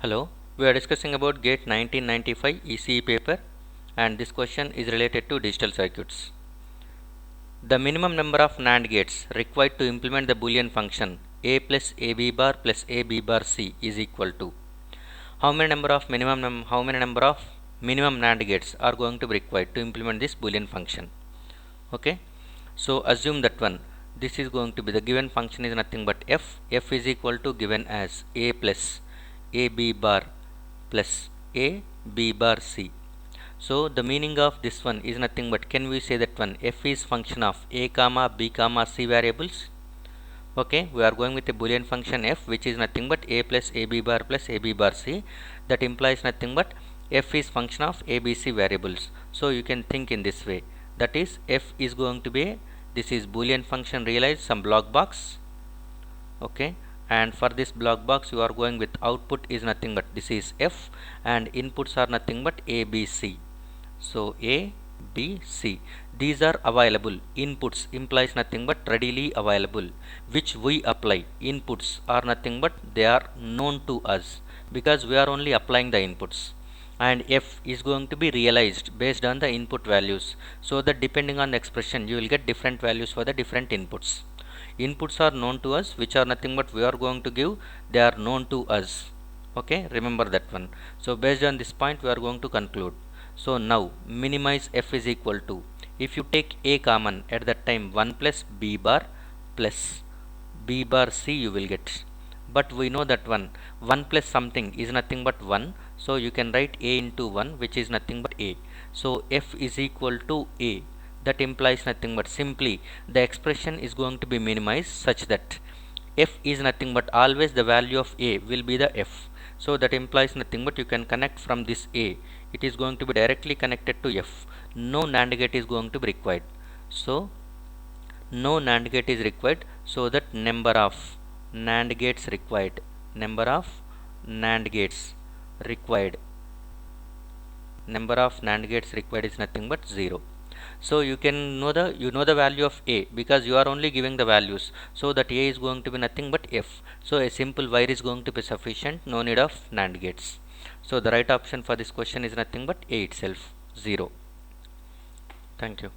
Hello, we are discussing about GATE 1995 ECE paper, and this question is related to digital circuits. The minimum number of NAND gates required to implement the Boolean function A plus AB bar plus AB bar C is equal to how many number of minimum NAND gates are going to be required to implement this Boolean function. Okay, so assume that one. This is going to be the given function is nothing but f. F is equal to given as A plus AB bar plus A B bar C. So the meaning of this one is nothing but, can we say that one f is function of A comma B comma C variables? Okay, we are going with a Boolean function f, which is nothing but A plus AB bar plus AB bar C. That implies nothing but f is function of ABC variables. So you can think in this way, that is f is going to be, this is Boolean function realize some block box. Okay, and for this block box you are going with output is nothing but this is f, and inputs are nothing but A B C. So A B C, these are available. Inputs implies nothing but readily available, which we apply. Inputs are nothing but they are known to us because we are only applying the inputs, and f is going to be realized based on the input values, so that depending on the expression you will get different values for the different inputs. Inputs are known to us, which are nothing but we are going to give, they are known to us. Okay, remember that one. So based on this point we are going to conclude. So now minimize f is equal to, if you take A common at that time 1 plus B bar plus B bar C you will get. But we know that 1 plus something is nothing but 1, so you can write A into 1, which is nothing but A. So f is equal to A. That implies nothing but simply the expression is going to be minimized such that f is nothing but always the value of A will be the f. So that implies nothing but you can connect from this A, it is going to be directly connected to f. No NAND gate is going to be required. So no NAND gate is required, so that number of NAND gates required, number of NAND gates required, number of NAND gates required is nothing but 0. So you can know the value of A because you are only giving the values, so that A is going to be nothing but f. So a simple wire is going to be sufficient, no need of NAND gates. So the right option for this question is nothing but A itself, 0. Thank you.